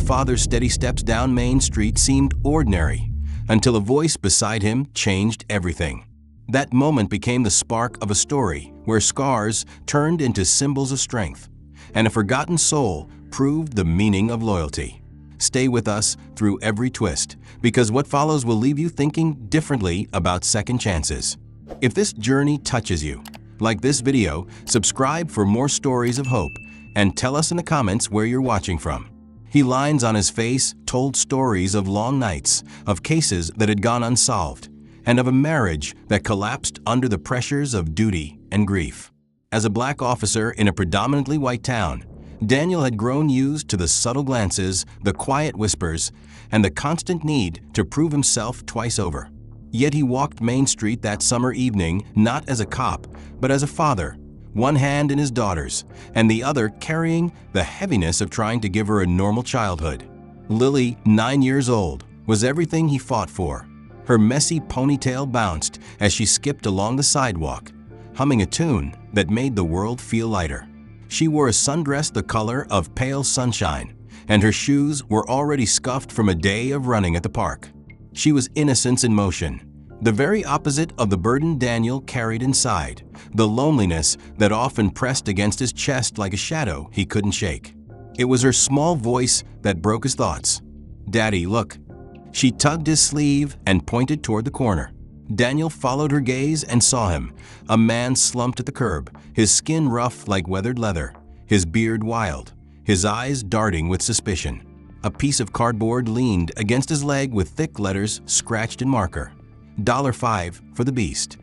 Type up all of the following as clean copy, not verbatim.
father's steady steps down Main Street seemed ordinary, until a voice beside him changed everything. That moment became the spark of a story where scars turned into symbols of strength, and a forgotten soul proved the meaning of loyalty. Stay with us through every twist, because what follows will leave you thinking differently about second chances. If this journey touches you, like this video, subscribe for more stories of hope, and tell us in the comments where you're watching from. He, lines on his face, told stories of long nights, of cases that had gone unsolved, and of a marriage that collapsed under the pressures of duty and grief. As a black officer in a predominantly white town, Daniel had grown used to the subtle glances, the quiet whispers, and the constant need to prove himself twice over. Yet he walked Main Street that summer evening not as a cop, but as a father, one hand in his daughter's, and the other carrying the heaviness of trying to give her a normal childhood. Lily, 9 years old, was everything he fought for. Her messy ponytail bounced as she skipped along the sidewalk, humming a tune that made the world feel lighter. She wore a sundress the color of pale sunshine, and her shoes were already scuffed from a day of running at the park. She was innocence in motion, the very opposite of the burden Daniel carried inside, the loneliness that often pressed against his chest like a shadow he couldn't shake. It was her small voice that broke his thoughts. "Daddy, look." She tugged his sleeve and pointed toward the corner. Daniel followed her gaze and saw him, a man slumped at the curb, his skin rough like weathered leather, his beard wild, his eyes darting with suspicion. A piece of cardboard leaned against his leg with thick letters scratched in marker. $5 for the beast.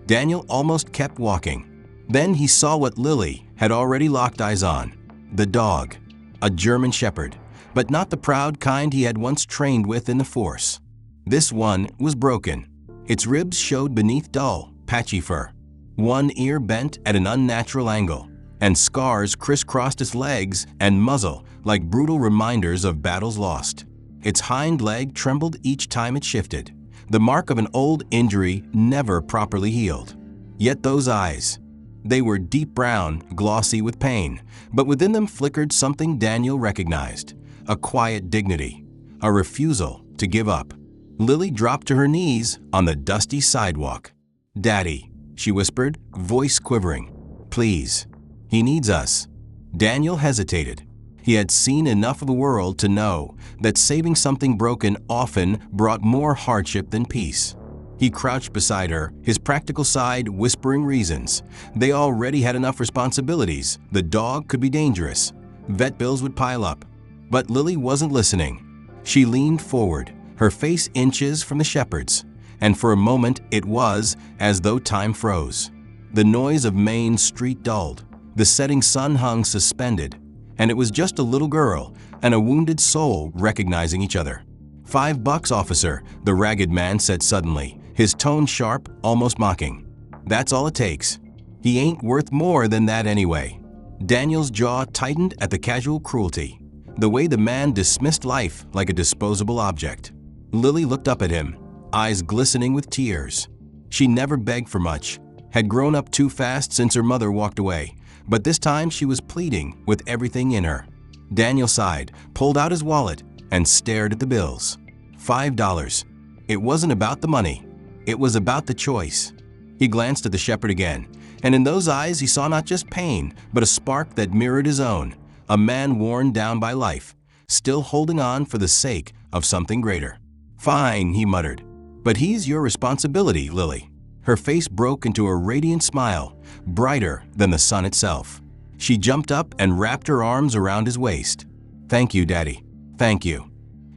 Daniel almost kept walking. Then he saw what Lily had already locked eyes on. The dog. A German Shepherd, but not the proud kind he had once trained with in the force. This one was broken. Its ribs showed beneath dull, patchy fur. One ear bent at an unnatural angle, and scars crisscrossed its legs and muzzle like brutal reminders of battles lost. Its hind leg trembled each time it shifted, the mark of an old injury never properly healed. Yet those eyes, they were deep brown, glossy with pain, but within them flickered something Daniel recognized, a quiet dignity, a refusal to give up. Lily dropped to her knees on the dusty sidewalk. "Daddy," she whispered, voice quivering. "Please. He needs us." Daniel hesitated. He had seen enough of the world to know that saving something broken often brought more hardship than peace. He crouched beside her, his practical side whispering reasons. They already had enough responsibilities. The dog could be dangerous. Vet bills would pile up. But Lily wasn't listening. She leaned forward, her face inches from the shepherd's, and for a moment it was as though time froze. The noise of Main Street dulled. The setting sun hung suspended, and it was just a little girl and a wounded soul recognizing each other. $5, officer," the ragged man said suddenly, his tone sharp, almost mocking. "That's all it takes. He ain't worth more than that anyway." Daniel's jaw tightened at the casual cruelty, the way the man dismissed life like a disposable object. Lily looked up at him, eyes glistening with tears. She never begged for much, had grown up too fast since her mother walked away, but this time she was pleading with everything in her. Daniel sighed, pulled out his wallet, and stared at the bills. $5. It wasn't about the money. It was about the choice. He glanced at the shepherd again, and in those eyes he saw not just pain, but a spark that mirrored his own, a man worn down by life, still holding on for the sake of something greater. "Fine," he muttered. "But he's your responsibility, Lily." Her face broke into a radiant smile, brighter than the sun itself. She jumped up and wrapped her arms around his waist. "Thank you, Daddy. Thank you."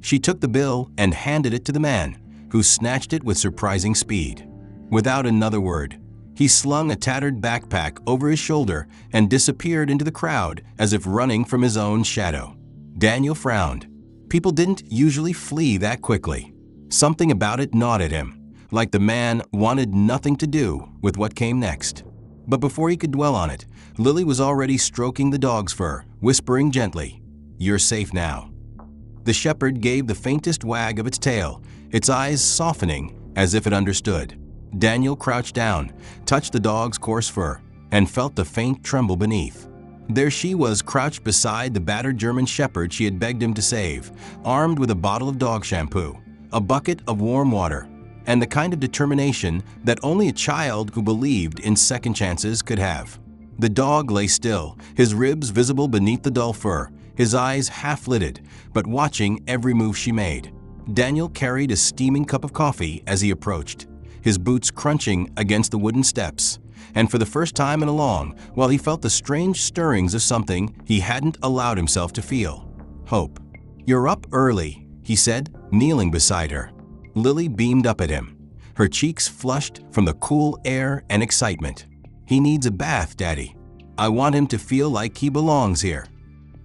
She took the bill and handed it to the man, who snatched it with surprising speed. Without another word, he slung a tattered backpack over his shoulder and disappeared into the crowd as if running from his own shadow. Daniel frowned. People didn't usually flee that quickly. Something about it gnawed at him, like the man wanted nothing to do with what came next. But before he could dwell on it, Lily was already stroking the dog's fur, whispering gently, "You're safe now." The shepherd gave the faintest wag of its tail, its eyes softening as if it understood. Daniel crouched down, touched the dog's coarse fur, and felt the faint tremble beneath. There she was, crouched beside the battered German shepherd she had begged him to save, armed with a bottle of dog shampoo, a bucket of warm water, and the kind of determination that only a child who believed in second chances could have. The dog lay still, his ribs visible beneath the dull fur, his eyes half-lidded, but watching every move she made. Daniel carried a steaming cup of coffee as he approached, his boots crunching against the wooden steps. And for the first time in a long while, he felt the strange stirrings of something he hadn't allowed himself to feel. Hope. "You're up early," he said, kneeling beside her. Lily beamed up at him, her cheeks flushed from the cool air and excitement. "He needs a bath, Daddy. I want him to feel like he belongs here."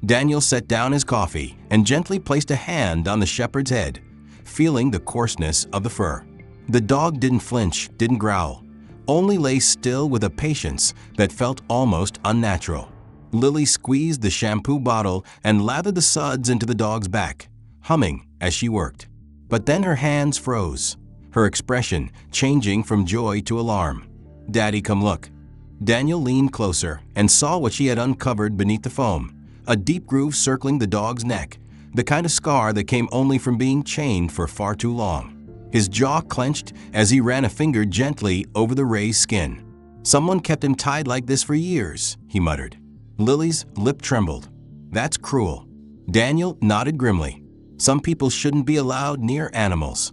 Daniel set down his coffee and gently placed a hand on the shepherd's head, feeling the coarseness of the fur. The dog didn't flinch, didn't growl, only lay still with a patience that felt almost unnatural. Lily squeezed the shampoo bottle and lathered the suds into the dog's back, humming as she worked. But then her hands froze, her expression changing from joy to alarm. "Daddy, come look." Daniel leaned closer and saw what she had uncovered beneath the foam, a deep groove circling the dog's neck, the kind of scar that came only from being chained for far too long. His jaw clenched as he ran a finger gently over the raised skin. "Someone kept him tied like this for years," he muttered. Lily's lip trembled. "That's cruel." Daniel nodded grimly. "Some people shouldn't be allowed near animals."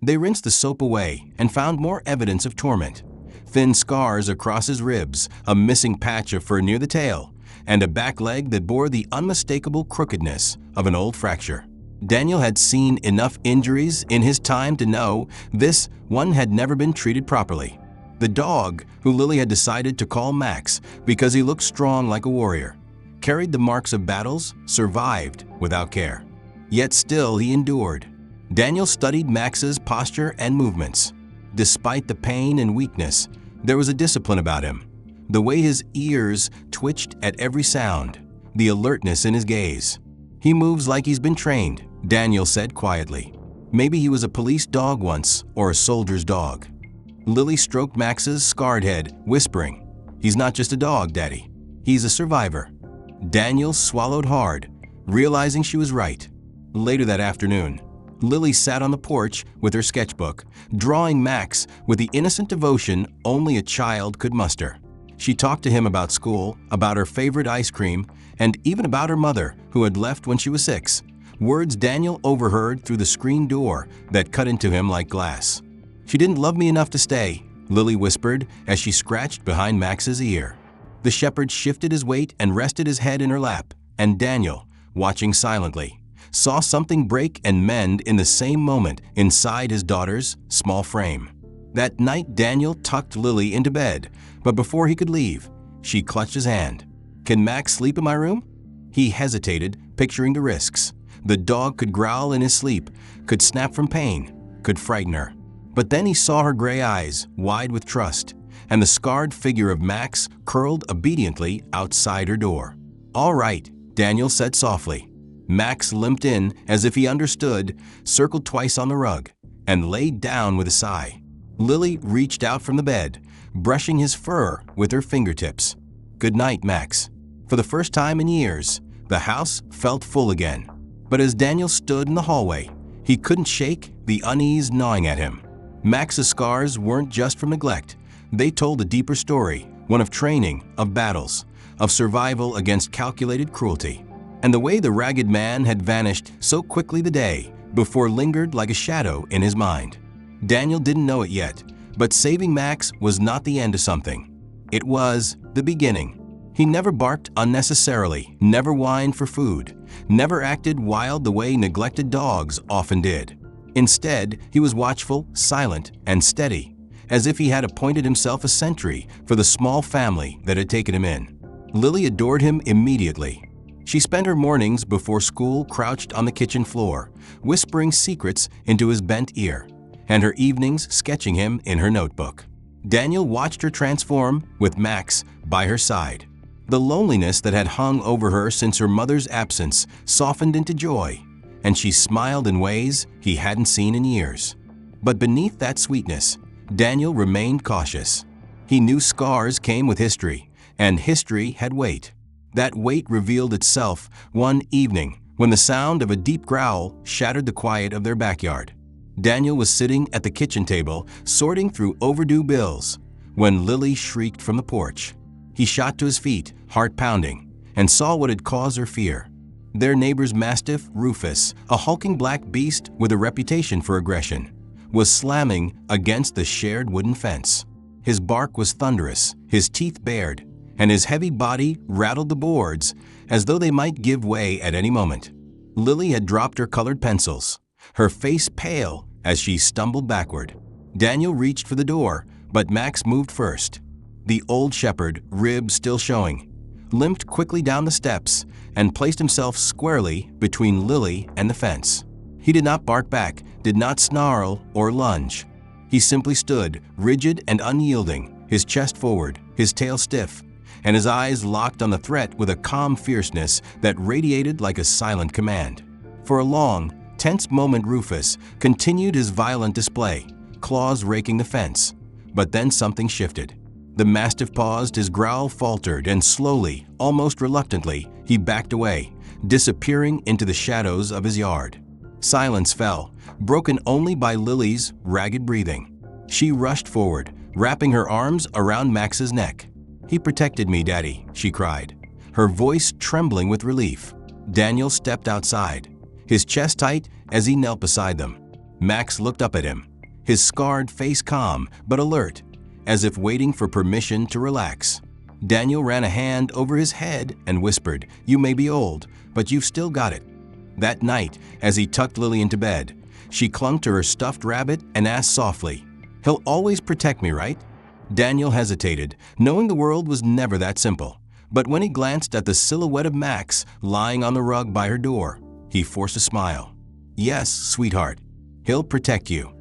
They rinsed the soap away and found more evidence of torment. Thin scars across his ribs, a missing patch of fur near the tail, and a back leg that bore the unmistakable crookedness of an old fracture. Daniel had seen enough injuries in his time to know this one had never been treated properly. The dog, who Lily had decided to call Max because he looked strong like a warrior, carried the marks of battles, survived without care. Yet still he endured. Daniel studied Max's posture and movements. Despite the pain and weakness, there was a discipline about him. The way his ears twitched at every sound, the alertness in his gaze. "He moves like he's been trained," Daniel said quietly. "Maybe he was a police dog once, or a soldier's dog." Lily stroked Max's scarred head, whispering, "He's not just a dog, Daddy. He's a survivor." Daniel swallowed hard, realizing she was right. Later that afternoon, Lily sat on the porch with her sketchbook, drawing Max with the innocent devotion only a child could muster. She talked to him about school, about her favorite ice cream, and even about her mother, who had left when she was 6. Words Daniel overheard through the screen door that cut into him like glass. "She didn't love me enough to stay," Lily whispered as she scratched behind Max's ear. The shepherd shifted his weight and rested his head in her lap, and Daniel, watching silently, saw something break and mend in the same moment inside his daughter's small frame. That night Daniel tucked Lily into bed, but before he could leave, she clutched his hand. "Can Max sleep in my room?" He hesitated, picturing the risks. The dog could growl in his sleep, could snap from pain, could frighten her. But then he saw her gray eyes, wide with trust, and the scarred figure of Max curled obediently outside her door. "All right," Daniel said softly. Max limped in as if he understood, circled twice on the rug, and laid down with a sigh. Lily reached out from the bed, brushing his fur with her fingertips. "Good night, Max." For the first time in years, the house felt full again. But as Daniel stood in the hallway, he couldn't shake the unease gnawing at him. Max's scars weren't just from neglect. They told a deeper story, one of training, of battles, of survival against calculated cruelty. And the way the ragged man had vanished so quickly the day before lingered like a shadow in his mind. Daniel didn't know it yet, but saving Max was not the end of something. It was the beginning. He never barked unnecessarily, never whined for food, never acted wild the way neglected dogs often did. Instead, he was watchful, silent, and steady, as if he had appointed himself a sentry for the small family that had taken him in. Lily adored him immediately. She spent her mornings before school crouched on the kitchen floor, whispering secrets into his bent ear, and her evenings sketching him in her notebook. Daniel watched her transform with Max by her side. The loneliness that had hung over her since her mother's absence softened into joy, and she smiled in ways he hadn't seen in years. But beneath that sweetness, Daniel remained cautious. He knew scars came with history, and history had weight. That weight revealed itself one evening when the sound of a deep growl shattered the quiet of their backyard. Daniel was sitting at the kitchen table, sorting through overdue bills, when Lily shrieked from the porch. He shot to his feet, heart pounding, and saw what had caused her fear. Their neighbor's mastiff, Rufus, a hulking black beast with a reputation for aggression, was slamming against the shared wooden fence. His bark was thunderous, his teeth bared, and his heavy body rattled the boards as though they might give way at any moment. Lily had dropped her colored pencils, her face pale as she stumbled backward. Daniel reached for the door, but Max moved first. The old shepherd, ribs still showing, limped quickly down the steps and placed himself squarely between Lily and the fence. He did not bark back, did not snarl or lunge. He simply stood, rigid and unyielding, his chest forward, his tail stiff, and his eyes locked on the threat with a calm fierceness that radiated like a silent command. For a long, tense moment Rufus continued his violent display, claws raking the fence. But then something shifted. The mastiff paused, his growl faltered, and slowly, almost reluctantly, he backed away, disappearing into the shadows of his yard. Silence fell, broken only by Lily's ragged breathing. She rushed forward, wrapping her arms around Max's neck. "He protected me, Daddy," she cried, her voice trembling with relief. Daniel stepped outside, his chest tight as he knelt beside them. Max looked up at him, his scarred face calm but alert, as if waiting for permission to relax. Daniel ran a hand over his head and whispered, "You may be old, but you've still got it." That night, as he tucked Lily into bed, she clung to her stuffed rabbit and asked softly, "He'll always protect me, right?" Daniel hesitated, knowing the world was never that simple. But when he glanced at the silhouette of Max lying on the rug by her door, he forced a smile. "Yes, sweetheart, he'll protect you."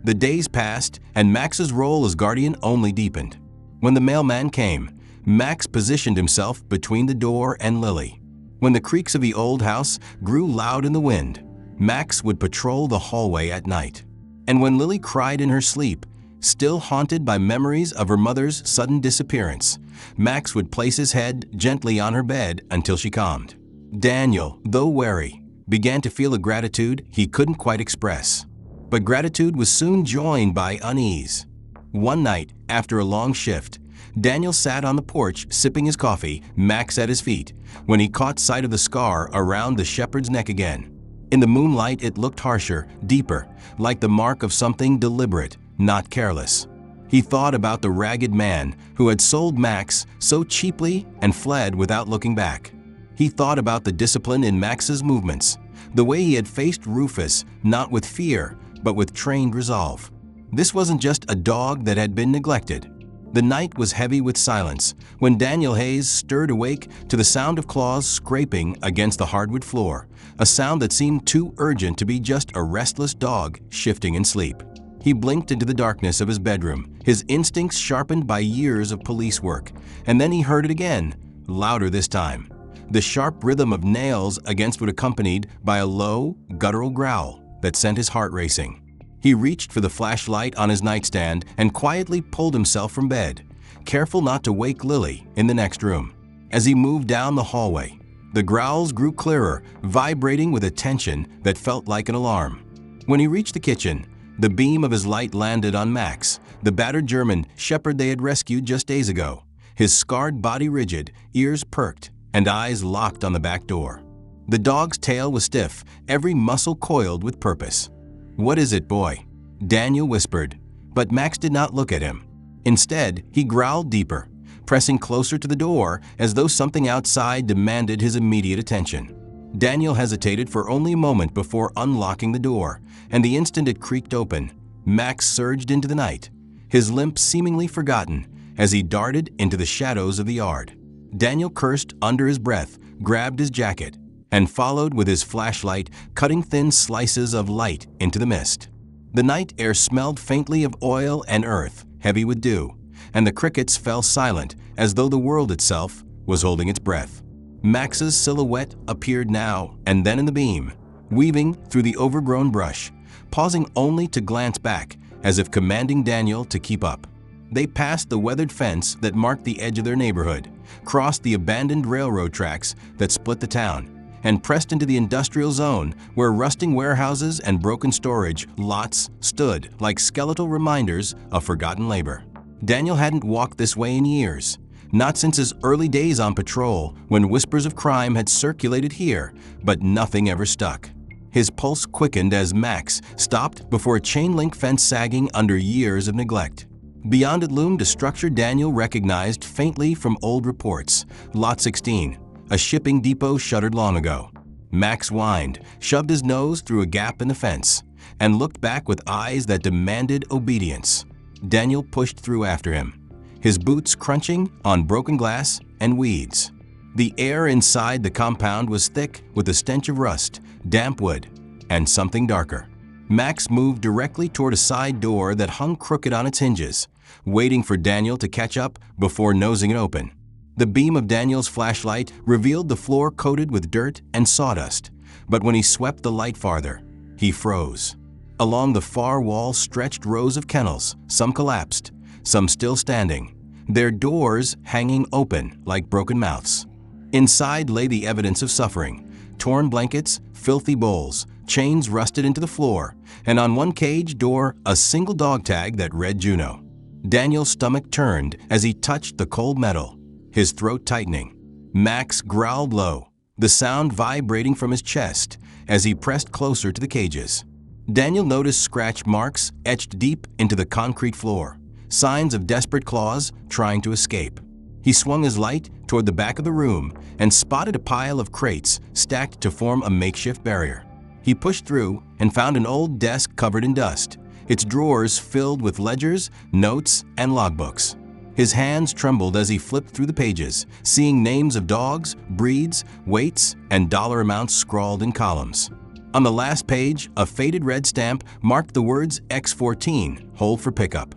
The days passed, and Max's role as guardian only deepened. When the mailman came, Max positioned himself between the door and Lily. When the creaks of the old house grew loud in the wind, Max would patrol the hallway at night. And when Lily cried in her sleep, still haunted by memories of her mother's sudden disappearance, Max would place his head gently on her bed until she calmed. Daniel, though wary, began to feel a gratitude he couldn't quite express. But gratitude was soon joined by unease. One night, after a long shift, Daniel sat on the porch sipping his coffee, Max at his feet, when he caught sight of the scar around the shepherd's neck again. In the moonlight it looked harsher, deeper, like the mark of something deliberate, not careless. He thought about the ragged man who had sold Max so cheaply and fled without looking back. He thought about the discipline in Max's movements, the way he had faced Rufus, not with fear, but with trained resolve. This wasn't just a dog that had been neglected. The night was heavy with silence when Daniel Hayes stirred awake to the sound of claws scraping against the hardwood floor, a sound that seemed too urgent to be just a restless dog shifting in sleep. He blinked into the darkness of his bedroom, his instincts sharpened by years of police work, and then he heard it again, louder this time. The sharp rhythm of nails against wood accompanied by a low, guttural growl that sent his heart racing. He reached for the flashlight on his nightstand and quietly pulled himself from bed, careful not to wake Lily in the next room. As he moved down the hallway, the growls grew clearer, vibrating with a tension that felt like an alarm. When he reached the kitchen, the beam of his light landed on Max, the battered German shepherd they had rescued just days ago, his scarred body rigid, ears perked, and eyes locked on the back door. The dog's tail was stiff, every muscle coiled with purpose. "What is it, boy?" Daniel whispered, but Max did not look at him. Instead, he growled deeper, pressing closer to the door as though something outside demanded his immediate attention. Daniel hesitated for only a moment before unlocking the door, and the instant it creaked open, Max surged into the night, his limp seemingly forgotten as he darted into the shadows of the yard. Daniel cursed under his breath, grabbed his jacket, and followed with his flashlight, cutting thin slices of light into the mist. The night air smelled faintly of oil and earth, heavy with dew, and the crickets fell silent as though the world itself was holding its breath. Max's silhouette appeared now and then in the beam, weaving through the overgrown brush, pausing only to glance back as if commanding Daniel to keep up. They passed the weathered fence that marked the edge of their neighborhood, crossed the abandoned railroad tracks that split the town, and pressed into the industrial zone where rusting warehouses and broken storage lots stood like skeletal reminders of forgotten labor. Daniel hadn't walked this way in years, not since his early days on patrol when whispers of crime had circulated here, but nothing ever stuck. His pulse quickened as Max stopped before a chain-link fence sagging under years of neglect. Beyond it loomed a structure Daniel recognized faintly from old reports, Lot 16, a shipping depot shuttered long ago. Max whined, shoved his nose through a gap in the fence, and looked back with eyes that demanded obedience. Daniel pushed through after him, his boots crunching on broken glass and weeds. The air inside the compound was thick with the stench of rust, damp wood, and something darker. Max moved directly toward a side door that hung crooked on its hinges, waiting for Daniel to catch up before nosing it open. The beam of Daniel's flashlight revealed the floor coated with dirt and sawdust, but when he swept the light farther, he froze. Along the far wall stretched rows of kennels, some collapsed, some still standing, their doors hanging open like broken mouths. Inside lay the evidence of suffering: torn blankets, filthy bowls, chains rusted into the floor, and on one cage door a single dog tag that read Juno. Daniel's stomach turned as he touched the cold metal, his throat tightening. Max growled low, the sound vibrating from his chest as he pressed closer to the cages. Daniel noticed scratch marks etched deep into the concrete floor, signs of desperate claws trying to escape. He swung his light toward the back of the room and spotted a pile of crates stacked to form a makeshift barrier. He pushed through and found an old desk covered in dust, its drawers filled with ledgers, notes, and logbooks. His hands trembled as he flipped through the pages, seeing names of dogs, breeds, weights, and dollar amounts scrawled in columns. On the last page, a faded red stamp marked the words X14, hold for pickup.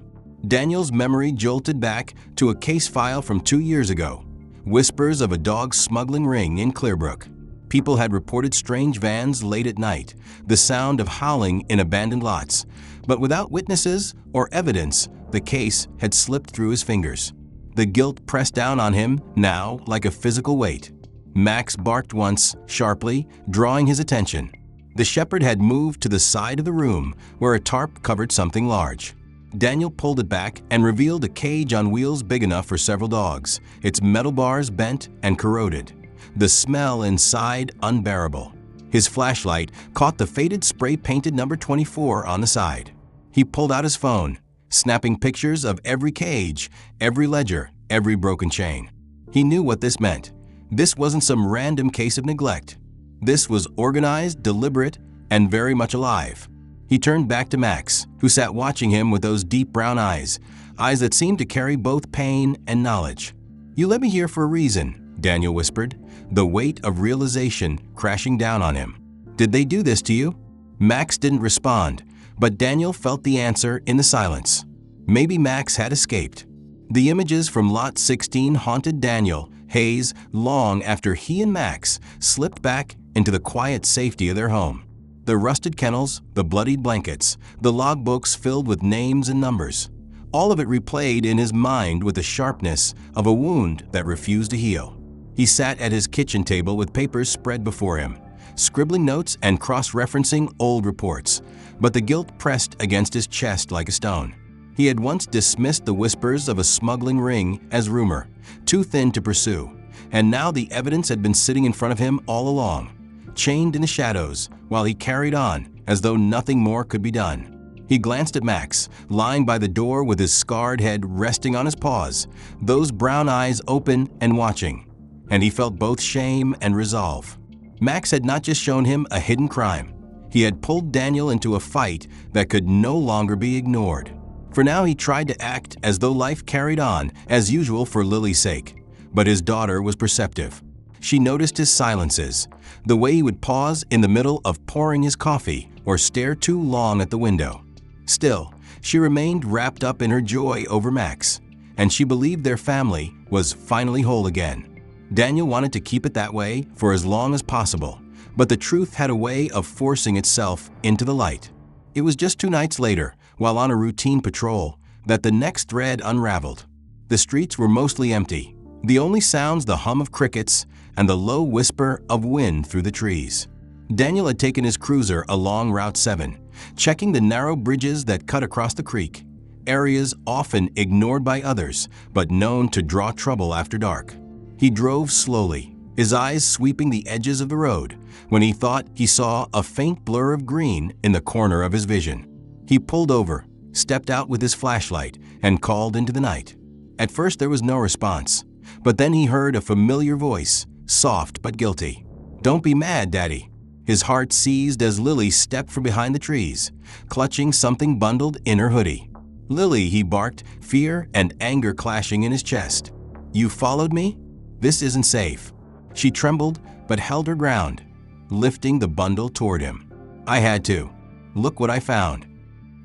Daniel's memory jolted back to a case file from 2 years ago. Whispers of a dog smuggling ring in Clearbrook. People had reported strange vans late at night, the sound of howling in abandoned lots. But without witnesses or evidence, the case had slipped through his fingers. The guilt pressed down on him now like a physical weight. Max barked once, sharply, drawing his attention. The shepherd had moved to the side of the room where a tarp covered something large. Daniel pulled it back and revealed a cage on wheels big enough for several dogs, its metal bars bent and corroded, the smell inside unbearable. His flashlight caught the faded spray-painted number 24 on the side. He pulled out his phone, snapping pictures of every cage, every ledger, every broken chain. He knew what this meant. This wasn't some random case of neglect. This was organized, deliberate, and very much alive. He turned back to Max, who sat watching him with those deep brown eyes that seemed to carry both pain and knowledge. "You let me here for a reason," Daniel whispered, the weight of realization crashing down on him. "Did they do this to you?" Max didn't respond, but Daniel felt the answer in the silence. Maybe Max had escaped. The images from Lot 16 haunted Daniel Hayes long after he and Max slipped back into the quiet safety of their home. The rusted kennels, the bloodied blankets, the logbooks filled with names and numbers. All of it replayed in his mind with the sharpness of a wound that refused to heal. He sat at his kitchen table with papers spread before him, scribbling notes and cross-referencing old reports, but the guilt pressed against his chest like a stone. He had once dismissed the whispers of a smuggling ring as rumor, too thin to pursue, and now the evidence had been sitting in front of him all along, chained in the shadows, while he carried on as though nothing more could be done. He glanced at Max, lying by the door with his scarred head resting on his paws, those brown eyes open and watching, and he felt both shame and resolve. Max had not just shown him a hidden crime. He had pulled Daniel into a fight that could no longer be ignored. For now he tried to act as though life carried on, as usual for Lily's sake. But his daughter was perceptive. She noticed his silences, the way he would pause in the middle of pouring his coffee or stare too long at the window. Still, she remained wrapped up in her joy over Max, and she believed their family was finally whole again. Daniel wanted to keep it that way for as long as possible, but the truth had a way of forcing itself into the light. It was just 2 nights later, while on a routine patrol, that the next thread unraveled. The streets were mostly empty, the only sounds the hum of crickets and the low whisper of wind through the trees. Daniel had taken his cruiser along Route 7, checking the narrow bridges that cut across the creek, areas often ignored by others but known to draw trouble after dark. He drove slowly, his eyes sweeping the edges of the road, when he thought he saw a faint blur of green in the corner of his vision. He pulled over, stepped out with his flashlight, and called into the night. At first there was no response, but then he heard a familiar voice, soft but guilty. "Don't be mad, Daddy." His heart seized as Lily stepped from behind the trees, clutching something bundled in her hoodie. "Lily," he barked, fear and anger clashing in his chest. "You followed me? This isn't safe." She trembled but held her ground, lifting the bundle toward him. "I had to. Look what I found."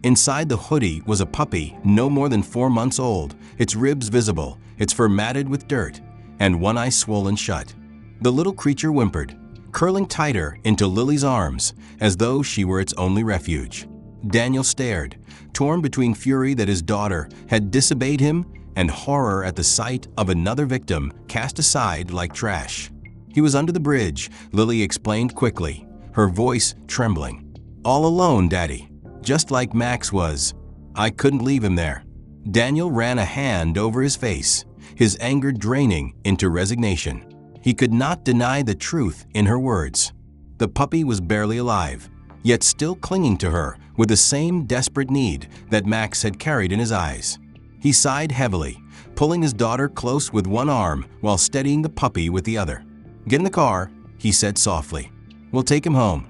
Inside the hoodie was a puppy no more than 4 months old, its ribs visible, its fur matted with dirt, and one eye swollen shut. The little creature whimpered, curling tighter into Lily's arms as though she were its only refuge. Daniel stared, torn between fury that his daughter had disobeyed him and horror at the sight of another victim cast aside like trash. "He was under the bridge," Lily explained quickly, her voice trembling. "All alone, Daddy, just like Max was. I couldn't leave him there." Daniel ran a hand over his face, his anger draining into resignation. He could not deny the truth in her words. The puppy was barely alive, yet still clinging to her with the same desperate need that Max had carried in his eyes. He sighed heavily, pulling his daughter close with one arm while steadying the puppy with the other. "Get in the car," he said softly. "We'll take him home."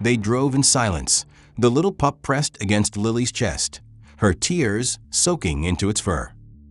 They drove in silence, the little pup pressed against Lily's chest, her tears soaking into its fur.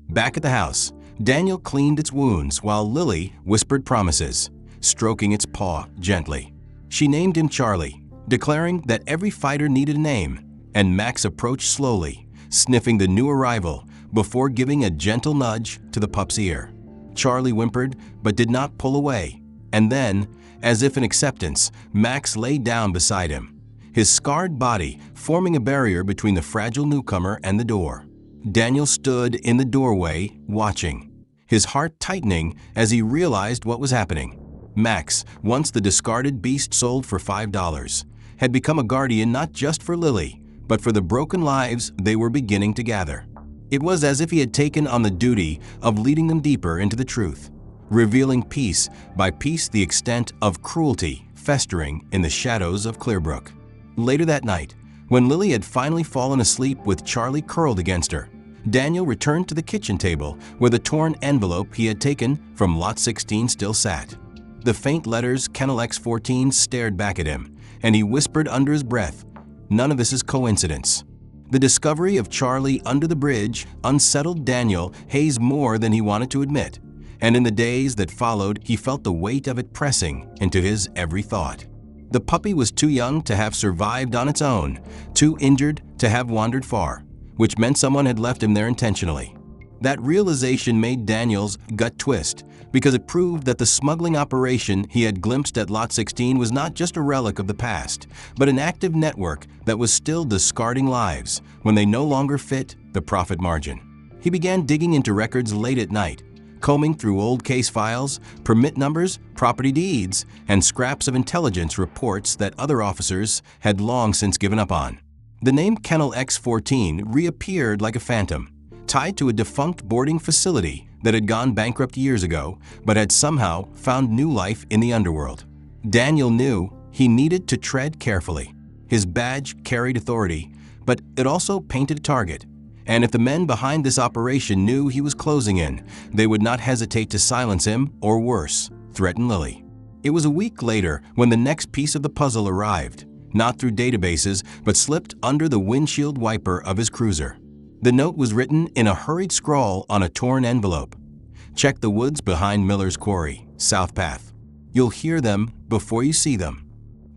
Back at the house, Daniel cleaned its wounds while Lily whispered promises, stroking its paw gently. She named him Charlie, declaring that every fighter needed a name, and Max approached slowly, sniffing the new arrival before giving a gentle nudge to the pup's ear. Charlie whimpered but did not pull away, and then, as if in acceptance, Max lay down beside him, his scarred body forming a barrier between the fragile newcomer and the door. Daniel stood in the doorway, watching, his heart tightening as he realized what was happening. Max, once the discarded beast sold for $5, had become a guardian not just for Lily, but for the broken lives they were beginning to gather. It was as if he had taken on the duty of leading them deeper into the truth, revealing piece by piece the extent of cruelty festering in the shadows of Clearbrook. Later that night, when Lily had finally fallen asleep with Charlie curled against her, Daniel returned to the kitchen table where the torn envelope he had taken from Lot 16 still sat. The faint letters Kennel X14 stared back at him, and he whispered under his breath, "None of this is coincidence." The discovery of Charlie under the bridge unsettled Daniel Hayes more than he wanted to admit, and in the days that followed he felt the weight of it pressing into his every thought. The puppy was too young to have survived on its own, too injured to have wandered far, which meant someone had left him there intentionally. That realization made Daniel's gut twist, because it proved that the smuggling operation he had glimpsed at Lot 16 was not just a relic of the past, but an active network that was still discarding lives when they no longer fit the profit margin. He began digging into records late at night, combing through old case files, permit numbers, property deeds, and scraps of intelligence reports that other officers had long since given up on. The name Kennel X14 reappeared like a phantom, tied to a defunct boarding facility that had gone bankrupt years ago, but had somehow found new life in the underworld. Daniel knew he needed to tread carefully. His badge carried authority, but it also painted a target. And if the men behind this operation knew he was closing in, they would not hesitate to silence him or worse, threaten Lily. It was a week later when the next piece of the puzzle arrived, not through databases, but slipped under the windshield wiper of his cruiser. The note was written in a hurried scrawl on a torn envelope. "Check the woods behind Miller's Quarry, South Path. You'll hear them before you see them."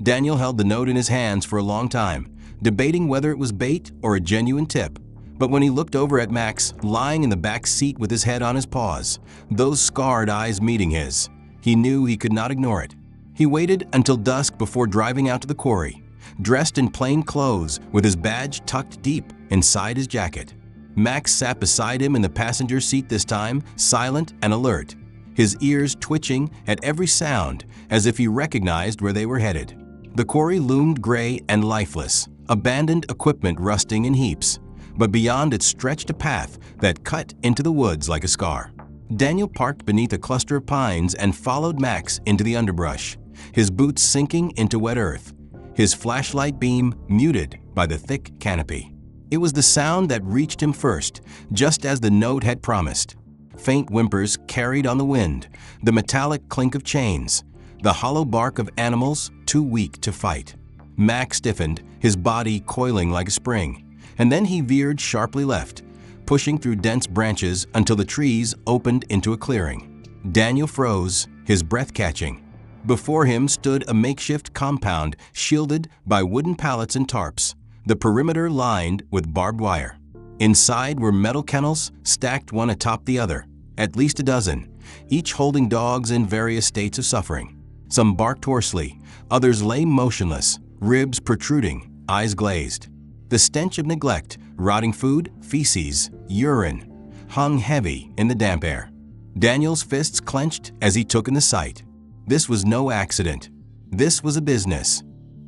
Daniel held the note in his hands for a long time, debating whether it was bait or a genuine tip. But when he looked over at Max, lying in the back seat with his head on his paws, those scarred eyes meeting his, he knew he could not ignore it. He waited until dusk before driving out to the quarry, dressed in plain clothes with his badge tucked deep inside his jacket. Max sat beside him in the passenger seat this time, silent and alert, his ears twitching at every sound as if he recognized where they were headed. The quarry loomed gray and lifeless, abandoned equipment rusting in heaps, but beyond it stretched a path that cut into the woods like a scar. Daniel parked beneath a cluster of pines and followed Max into the underbrush, his boots sinking into wet earth, his flashlight beam muted by the thick canopy. It was the sound that reached him first, just as the note had promised. Faint whimpers carried on the wind, the metallic clink of chains, the hollow bark of animals too weak to fight. Max stiffened, his body coiling like a spring, and then he veered sharply left, pushing through dense branches until the trees opened into a clearing. Daniel froze, his breath catching. Before him stood a makeshift compound shielded by wooden pallets and tarps, the perimeter lined with barbed wire. Inside were metal kennels stacked one atop the other, at least a dozen, each holding dogs in various states of suffering. Some barked hoarsely, others lay motionless, ribs protruding, eyes glazed. The stench of neglect, rotting food, feces, urine, hung heavy in the damp air. Daniel's fists clenched as he took in the sight. This was no accident. This was a business.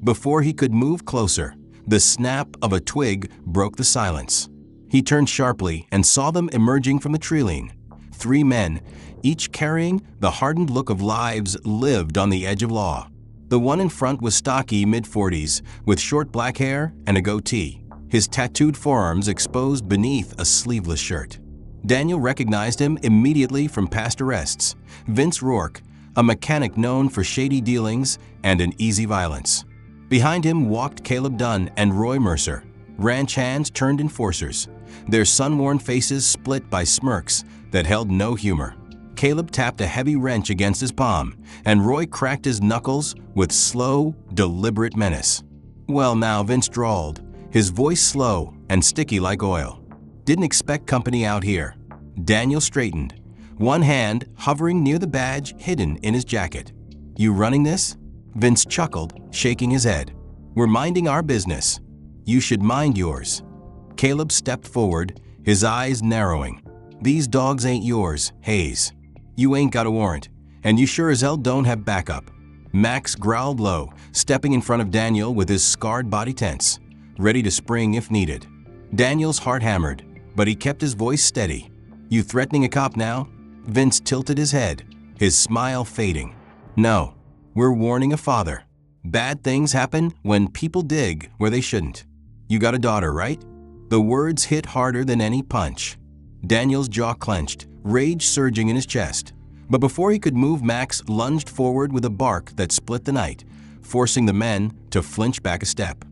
Before he could move closer, the snap of a twig broke the silence. He turned sharply and saw them emerging from the treeline. 3 men, each carrying the hardened look of lives lived on the edge of law. The one in front was stocky mid-40s, with short black hair and a goatee, his tattooed forearms exposed beneath a sleeveless shirt. Daniel recognized him immediately from past arrests. Vince Rourke, a mechanic known for shady dealings and an easy violence. Behind him walked Caleb Dunn and Roy Mercer, ranch hands turned enforcers, their sun-worn faces split by smirks that held no humor. Caleb tapped a heavy wrench against his palm, and Roy cracked his knuckles with slow, deliberate menace. "Well now," Vince drawled, his voice slow and sticky like oil. "Didn't expect company out here." Daniel straightened, one hand hovering near the badge hidden in his jacket. "You running this?" Vince chuckled, shaking his head. "We're minding our business. You should mind yours." Caleb stepped forward, his eyes narrowing. "These dogs ain't yours, Hayes. You ain't got a warrant, and you sure as hell don't have backup." Max growled low, stepping in front of Daniel with his scarred body tense, ready to spring if needed. Daniel's heart hammered, but he kept his voice steady. "You threatening a cop now?" Vince tilted his head, his smile fading. "No, we're warning a father. Bad things happen when people dig where they shouldn't. You got a daughter, right?" The words hit harder than any punch. Daniel's jaw clenched, rage surging in his chest. But before he could move, Max lunged forward with a bark that split the night, forcing the men to flinch back a step.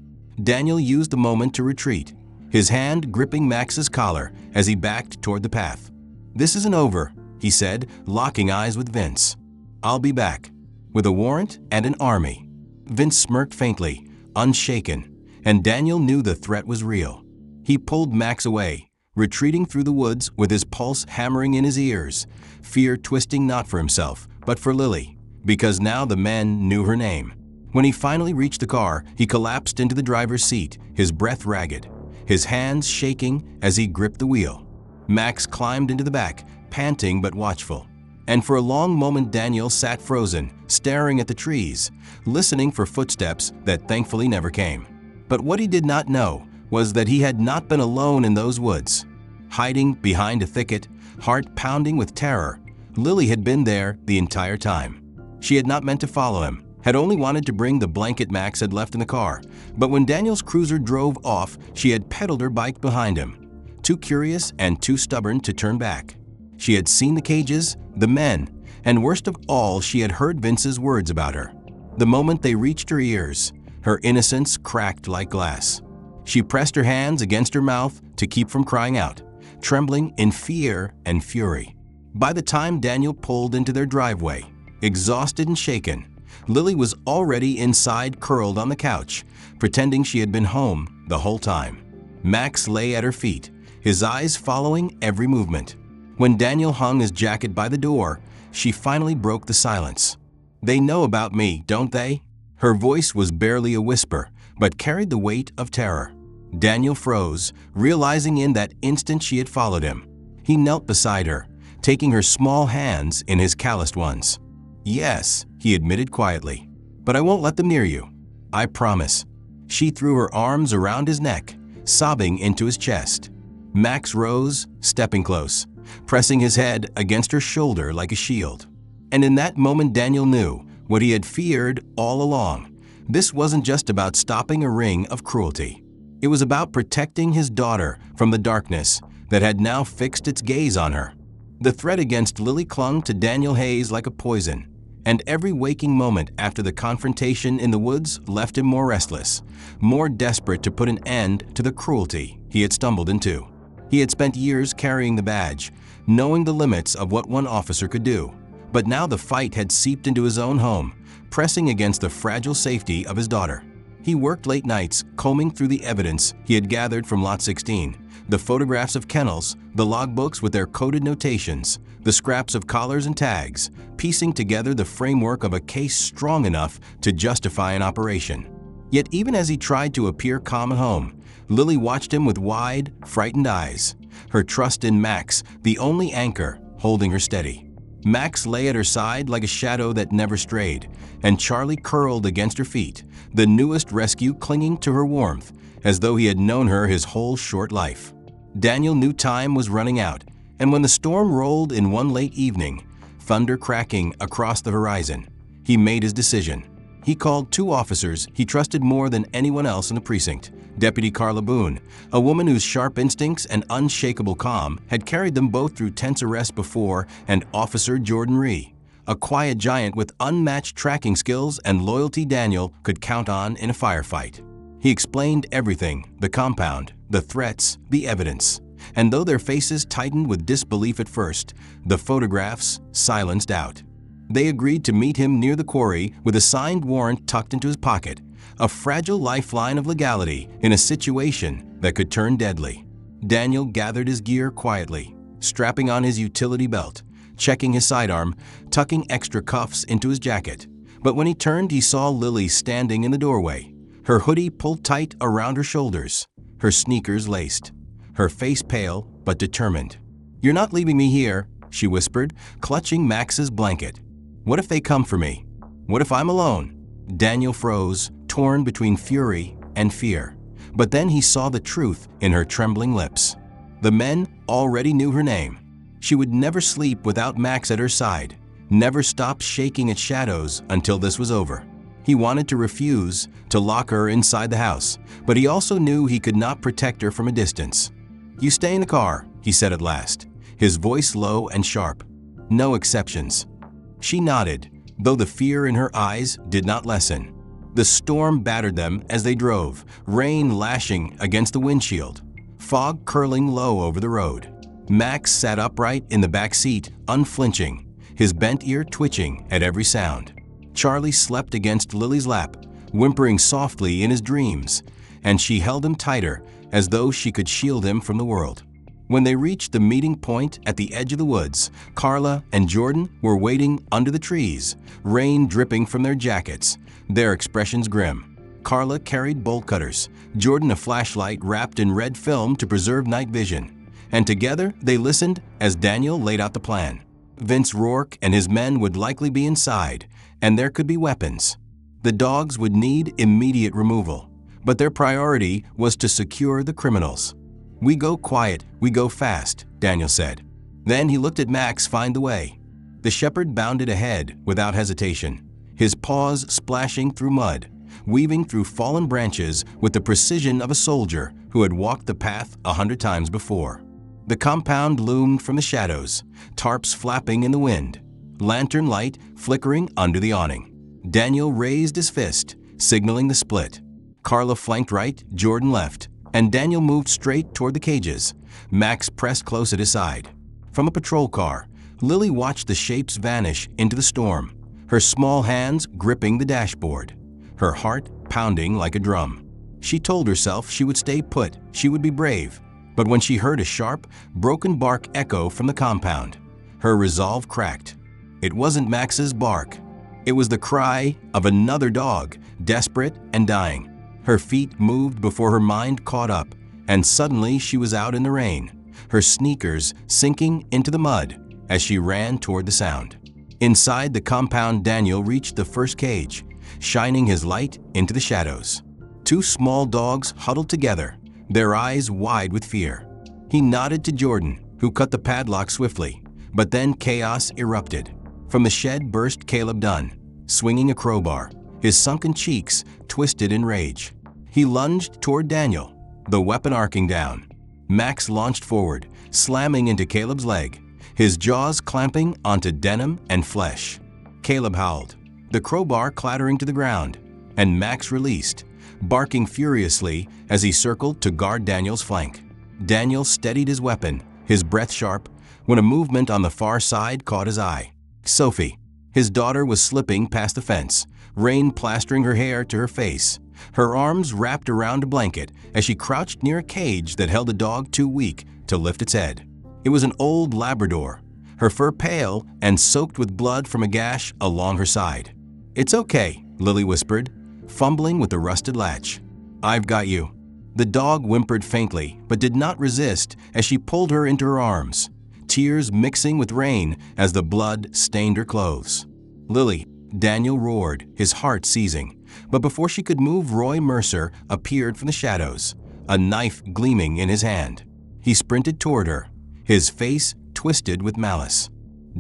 Daniel used the moment to retreat, his hand gripping Max's collar as he backed toward the path. "This isn't over," he said, locking eyes with Vince. "I'll be back, with a warrant and an army." Vince smirked faintly, unshaken, and Daniel knew the threat was real. He pulled Max away, retreating through the woods with his pulse hammering in his ears, fear twisting not for himself, but for Lily, because now the men knew her name. When he finally reached the car, he collapsed into the driver's seat, his breath ragged, his hands shaking as he gripped the wheel. Max climbed into the back, panting but watchful. And for a long moment Daniel sat frozen, staring at the trees, listening for footsteps that thankfully never came. But what he did not know was that he had not been alone in those woods. Hiding behind a thicket, heart pounding with terror, Lily had been there the entire time. She had not meant to follow him, had only wanted to bring the blanket Max had left in the car, but when Daniel's cruiser drove off, she had pedaled her bike behind him, too curious and too stubborn to turn back. She had seen the cages, the men, and worst of all, she had heard Vince's words about her. The moment they reached her ears, her innocence cracked like glass. She pressed her hands against her mouth to keep from crying out, trembling in fear and fury. By the time Daniel pulled into their driveway, exhausted and shaken, Lily was already inside, curled on the couch, pretending she had been home the whole time. Max lay at her feet, his eyes following every movement. When Daniel hung his jacket by the door, she finally broke the silence. "They know about me, don't they?" Her voice was barely a whisper, but carried the weight of terror. Daniel froze, realizing in that instant she had followed him. He knelt beside her, taking her small hands in his calloused ones. "Yes," he admitted quietly, "but I won't let them near you. I promise." She threw her arms around his neck, sobbing into his chest. Max rose, stepping close, pressing his head against her shoulder like a shield. And in that moment Daniel knew what he had feared all along. This wasn't just about stopping a ring of cruelty. It was about protecting his daughter from the darkness that had now fixed its gaze on her. The threat against Lily clung to Daniel Hayes like a poison, and every waking moment after the confrontation in the woods left him more restless, more desperate to put an end to the cruelty he had stumbled into. He had spent years carrying the badge, knowing the limits of what one officer could do, but now the fight had seeped into his own home, pressing against the fragile safety of his daughter. He worked late nights, combing through the evidence he had gathered from Lot 16, the photographs of kennels, the logbooks with their coded notations, the scraps of collars and tags, piecing together the framework of a case strong enough to justify an operation. Yet even as he tried to appear calm at home, Lily watched him with wide, frightened eyes, her trust in Max the only anchor holding her steady. Max lay at her side like a shadow that never strayed, and Charlie curled against her feet, the newest rescue clinging to her warmth, as though he had known her his whole short life. Daniel knew time was running out, and when the storm rolled in one late evening, thunder cracking across the horizon, he made his decision. He called two officers he trusted more than anyone else in the precinct: Deputy Carla Boone, a woman whose sharp instincts and unshakable calm had carried them both through tense arrests before, and Officer Jordan Rhee, a quiet giant with unmatched tracking skills and loyalty Daniel could count on in a firefight. He explained everything: the compound, the threats, the evidence. And though their faces tightened with disbelief at first, the photographs silenced doubt. They agreed to meet him near the quarry with a signed warrant tucked into his pocket, a fragile lifeline of legality in a situation that could turn deadly. Daniel gathered his gear quietly, strapping on his utility belt, checking his sidearm, tucking extra cuffs into his jacket. But when he turned, he saw Lily standing in the doorway, her hoodie pulled tight around her shoulders, her sneakers laced, her face pale but determined. "You're not leaving me here," she whispered, clutching Max's blanket. "What if they come for me? What if I'm alone?" Daniel froze, torn between fury and fear. But then he saw the truth in her trembling lips. The men already knew her name. She would never sleep without Max at her side, never stop shaking at shadows until this was over. He wanted to refuse to lock her inside the house, but he also knew he could not protect her from a distance. "You stay in the car," he said at last, his voice low and sharp. "No exceptions." She nodded, though the fear in her eyes did not lessen. The storm battered them as they drove, rain lashing against the windshield, fog curling low over the road. Max sat upright in the back seat, unflinching, his bent ear twitching at every sound. Charlie slept against Lily's lap, whimpering softly in his dreams, and she held him tighter as though she could shield him from the world. When they reached the meeting point at the edge of the woods, Carla and Jordan were waiting under the trees, rain dripping from their jackets, their expressions grim. Carla carried bolt cutters, Jordan a flashlight wrapped in red film to preserve night vision, and together they listened as Daniel laid out the plan. Vince Rourke and his men would likely be inside, and there could be weapons. The dogs would need immediate removal, but their priority was to secure the criminals. "We go quiet, we go fast," Daniel said. Then he looked at Max find the way. The shepherd bounded ahead without hesitation, his paws splashing through mud, weaving through fallen branches with the precision of a soldier who had walked the path 100 times before. The compound loomed from the shadows, tarps flapping in the wind, lantern light flickering under the awning. Daniel raised his fist, signaling the split. Carla flanked right, Jordan left, and Daniel moved straight toward the cages. Max pressed close at his side. From a patrol car, Lily watched the shapes vanish into the storm, her small hands gripping the dashboard, her heart pounding like a drum. She told herself she would stay put, she would be brave. But when she heard a sharp, broken bark echo from the compound, her resolve cracked. It wasn't Max's bark. It was the cry of another dog, desperate and dying. Her feet moved before her mind caught up, and suddenly she was out in the rain, her sneakers sinking into the mud as she ran toward the sound. Inside the compound, Daniel reached the first cage, shining his light into the shadows. Two small dogs huddled together, their eyes wide with fear. He nodded to Jordan, who cut the padlock swiftly, but then chaos erupted. From the shed burst Caleb Dunn, swinging a crowbar, his sunken cheeks twisted in rage. He lunged toward Daniel, the weapon arcing down. Max launched forward, slamming into Caleb's leg, his jaws clamping onto denim and flesh. Caleb howled, the crowbar clattering to the ground, and Max released, barking furiously as he circled to guard Daniel's flank. Daniel steadied his weapon, his breath sharp, when a movement on the far side caught his eye. Sophie, his daughter, was slipping past the fence, rain plastering her hair to her face, her arms wrapped around a blanket as she crouched near a cage that held a dog too weak to lift its head. It was an old Labrador, her fur pale and soaked with blood from a gash along her side. "It's okay," Lily whispered, fumbling with the rusted latch. "I've got you." The dog whimpered faintly, but did not resist as she pulled her into her arms, tears mixing with rain as the blood stained her clothes. "Lily," Daniel roared, his heart seizing. But before she could move, Roy Mercer appeared from the shadows, a knife gleaming in his hand. He sprinted toward her, his face twisted with malice.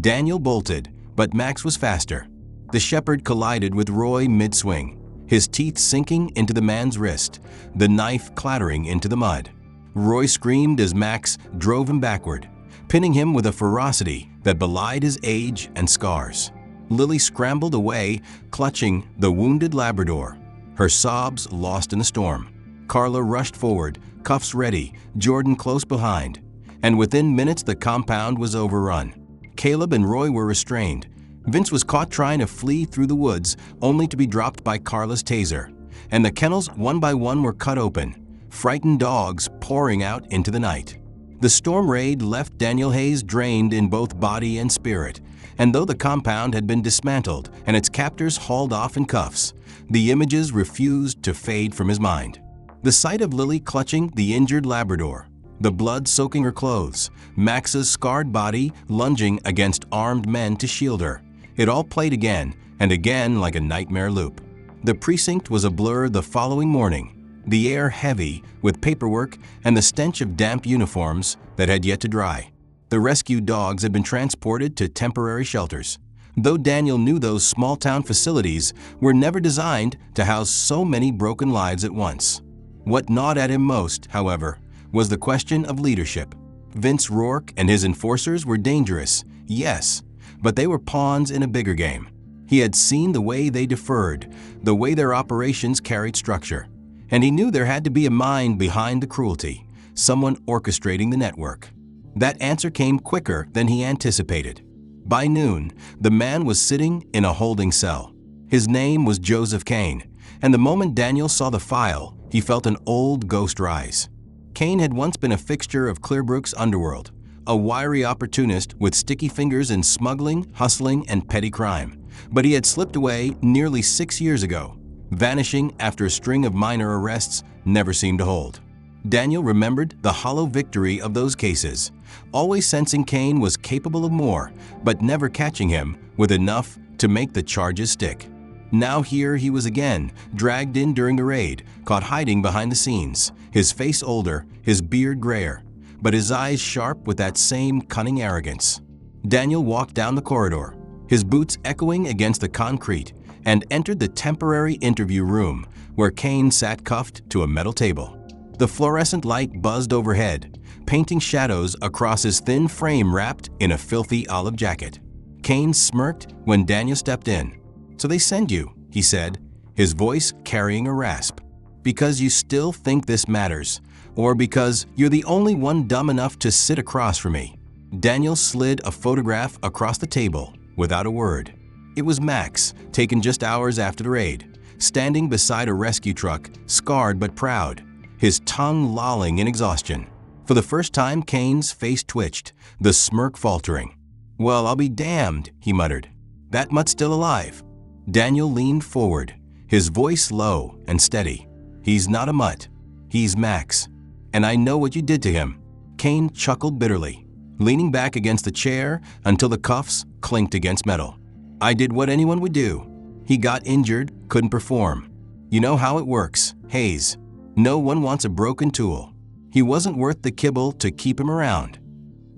Daniel bolted, but Max was faster. The shepherd collided with Roy mid-swing, his teeth sinking into the man's wrist, the knife clattering into the mud. Roy screamed as Max drove him backward, pinning him with a ferocity that belied his age and scars. Lily scrambled away, clutching the wounded Labrador, her sobs lost in the storm. Carla rushed forward, cuffs ready, Jordan close behind, and within minutes the compound was overrun. Caleb and Roy were restrained. Vince was caught trying to flee through the woods, only to be dropped by Carla's taser, and the kennels one by one were cut open, frightened dogs pouring out into the night. The storm raid left Daniel Hayes drained in both body and spirit, and though the compound had been dismantled and its captors hauled off in cuffs, the images refused to fade from his mind. The sight of Lily clutching the injured Labrador, the blood soaking her clothes, Max's scarred body lunging against armed men to shield her, it all played again and again like a nightmare loop. The precinct was a blur the following morning, the air heavy with paperwork and the stench of damp uniforms that had yet to dry. The rescued dogs had been transported to temporary shelters, though Daniel knew those small-town facilities were never designed to house so many broken lives at once. What gnawed at him most, however, was the question of leadership. Vince Rourke and his enforcers were dangerous, yes, but they were pawns in a bigger game. He had seen the way they deferred, the way their operations carried structure, and he knew there had to be a mind behind the cruelty, someone orchestrating the network. That answer came quicker than he anticipated. By noon, the man was sitting in a holding cell. His name was Joseph Kane, and the moment Daniel saw the file, he felt an old ghost rise. Kane had once been a fixture of Clearbrook's underworld, a wiry opportunist with sticky fingers in smuggling, hustling, and petty crime. But he had slipped away nearly 6 years ago, vanishing after a string of minor arrests never seemed to hold. Daniel remembered the hollow victory of those cases, always sensing Kane was capable of more, but never catching him with enough to make the charges stick. Now here he was again, dragged in during the raid, caught hiding behind the scenes, his face older, his beard grayer, but his eyes sharp with that same cunning arrogance. Daniel walked down the corridor, his boots echoing against the concrete, and entered the temporary interview room where Kane sat cuffed to a metal table. The fluorescent light buzzed overhead, painting shadows across his thin frame wrapped in a filthy olive jacket. Kane smirked when Daniel stepped in. "So they send you," he said, his voice carrying a rasp. "Because you still think this matters, or because you're the only one dumb enough to sit across from me?" Daniel slid a photograph across the table without a word. It was Max, taken just hours after the raid, standing beside a rescue truck, scarred but proud, his tongue lolling in exhaustion. For the first time, Kane's face twitched, the smirk faltering. "Well, I'll be damned," he muttered. "That mutt's still alive." Daniel leaned forward, his voice low and steady. He's not a mutt. He's Max. And I know what you did to him." Cain chuckled bitterly, leaning back against the chair until the cuffs clinked against metal. "I did what anyone would do. He got injured, couldn't perform. You know how it works, Hayes. No one wants a broken tool. He wasn't worth the kibble to keep him around."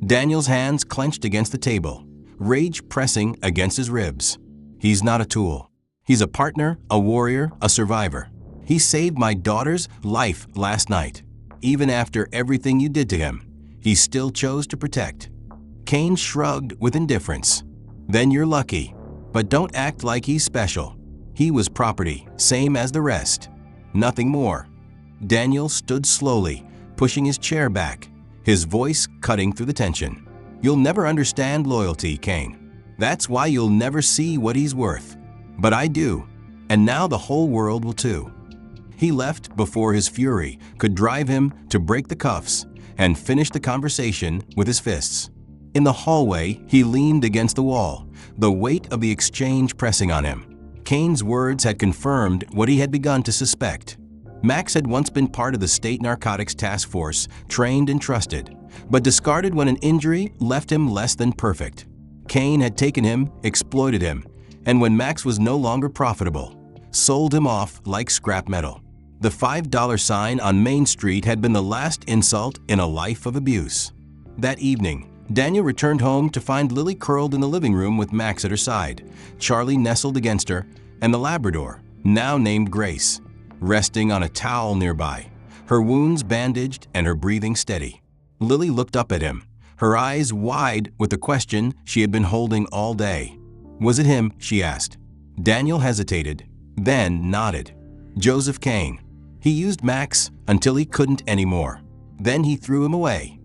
Daniel's hands clenched against the table, rage pressing against his ribs. "He's not a tool. He's a partner, a warrior, a survivor. He saved my daughter's life last night. Even after everything you did to him, he still chose to protect." Cain shrugged with indifference. "Then you're lucky. But don't act like he's special. He was property, same as the rest. Nothing more." Daniel stood slowly, pushing his chair back, his voice cutting through the tension. "You'll never understand loyalty, Cain. That's why you'll never see what he's worth. But I do, and now the whole world will too." He left before his fury could drive him to break the cuffs and finish the conversation with his fists. In the hallway, he leaned against the wall, the weight of the exchange pressing on him. Cain's words had confirmed what he had begun to suspect. Max had once been part of the State Narcotics Task Force, trained and trusted, but discarded when an injury left him less than perfect. Cain had taken him, exploited him, and when Max was no longer profitable, sold him off like scrap metal. The $5 sign on Main Street had been the last insult in a life of abuse. That evening, Daniel returned home to find Lily curled in the living room with Max at her side, Charlie nestled against her, and the Labrador, now named Grace, resting on a towel nearby, her wounds bandaged and her breathing steady. Lily looked up at him, her eyes wide with the question she had been holding all day. "Was it him?" she asked. Daniel hesitated, then nodded. "Joseph Cain. He used Max until he couldn't anymore. Then he threw him away."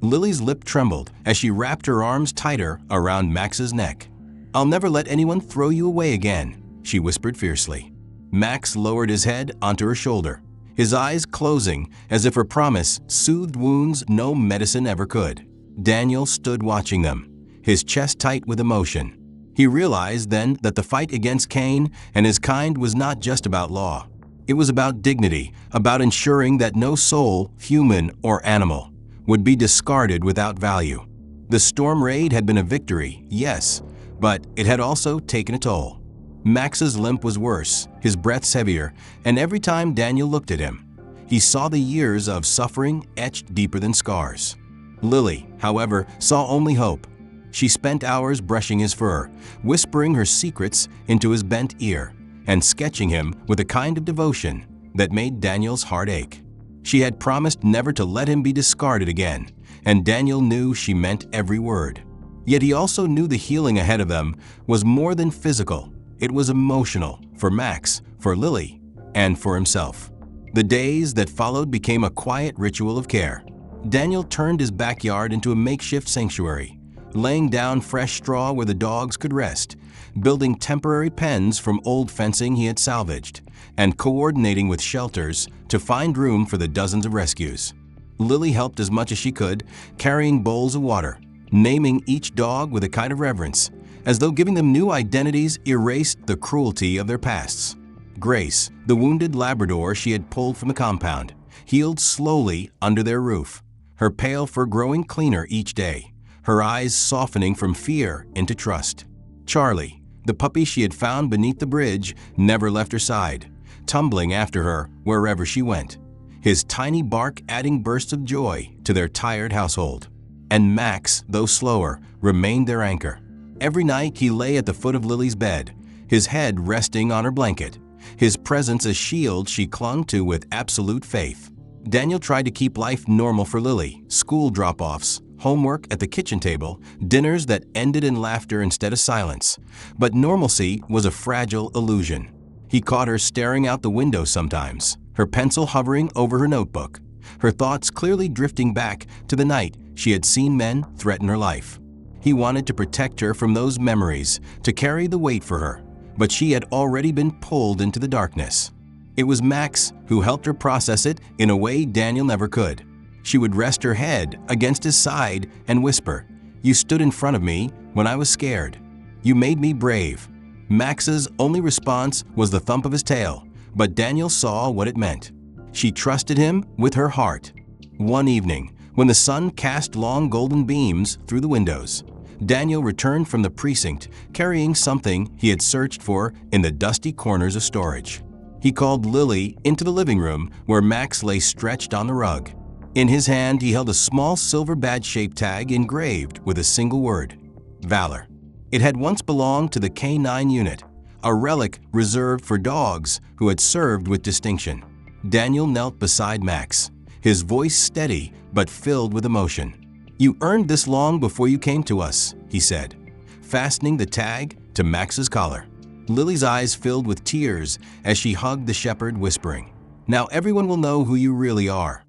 Lily's lip trembled as she wrapped her arms tighter around Max's neck. "I'll never let anyone throw you away again," she whispered fiercely. Max lowered his head onto her shoulder, his eyes closing as if her promise soothed wounds no medicine ever could. Daniel stood watching them, his chest tight with emotion. He realized then that the fight against Cain and his kind was not just about law. It was about dignity, about ensuring that no soul, human or animal, would be discarded without value. The storm raid had been a victory, yes, but it had also taken a toll. Max's limp was worse, his breaths heavier, and every time Daniel looked at him, he saw the years of suffering etched deeper than scars. Lily, however, saw only hope. She spent hours brushing his fur, whispering her secrets into his bent ear, and sketching him with a kind of devotion that made Daniel's heart ache. She had promised never to let him be discarded again, and Daniel knew she meant every word. Yet he also knew the healing ahead of them was more than physical. It was emotional, for Max, for Lily, and for himself. The days that followed became a quiet ritual of care. Daniel turned his backyard into a makeshift sanctuary, laying down fresh straw where the dogs could rest, building temporary pens from old fencing he had salvaged, and coordinating with shelters to find room for the dozens of rescues. Lily helped as much as she could, carrying bowls of water, naming each dog with a kind of reverence, as though giving them new identities erased the cruelty of their pasts. Grace, the wounded Labrador she had pulled from the compound, healed slowly under their roof, her pale fur growing cleaner each day, her eyes softening from fear into trust. Charlie, the puppy she had found beneath the bridge, never left her side, tumbling after her wherever she went, his tiny bark adding bursts of joy to their tired household. And Max, though slower, remained their anchor. Every night he lay at the foot of Lily's bed, his head resting on her blanket, his presence a shield she clung to with absolute faith. Daniel tried to keep life normal for Lily, school drop-offs, homework at the kitchen table, dinners that ended in laughter instead of silence. But normalcy was a fragile illusion. He caught her staring out the window sometimes, her pencil hovering over her notebook, her thoughts clearly drifting back to the night she had seen men threaten her life. He wanted to protect her from those memories, to carry the weight for her, but she had already been pulled into the darkness. It was Max who helped her process it in a way Daniel never could. She would rest her head against his side and whisper, "You stood in front of me when I was scared. You made me brave." Max's only response was the thump of his tail, but Daniel saw what it meant. She trusted him with her heart. One evening, when the sun cast long golden beams through the windows, Daniel returned from the precinct carrying something he had searched for in the dusty corners of storage. He called Lily into the living room where Max lay stretched on the rug. In his hand, he held a small silver badge-shaped tag engraved with a single word: Valor. It had once belonged to the K9 unit, a relic reserved for dogs who had served with distinction. Daniel knelt beside Max, his voice steady but filled with emotion. "You earned this long before you came to us," he said, fastening the tag to Max's collar. Lily's eyes filled with tears as she hugged the shepherd, whispering, "Now everyone will know who you really are."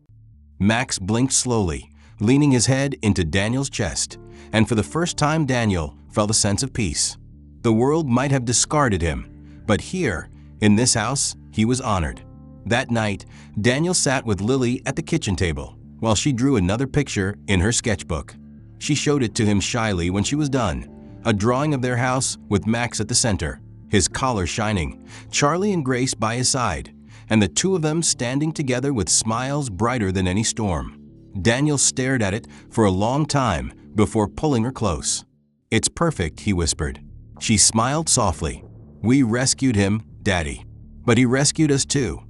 Max blinked slowly, leaning his head into Daniel's chest, and for the first time Daniel felt a sense of peace. The world might have discarded him, but here, in this house, he was honored. That night, Daniel sat with Lily at the kitchen table while she drew another picture in her sketchbook. She showed it to him shyly when she was done, a drawing of their house with Max at the center, his collar shining, Charlie and Grace by his side, and the two of them standing together with smiles brighter than any storm. Daniel stared at it for a long time before pulling her close. "It's perfect," he whispered. She smiled softly. "We rescued him, Daddy. But he rescued us too."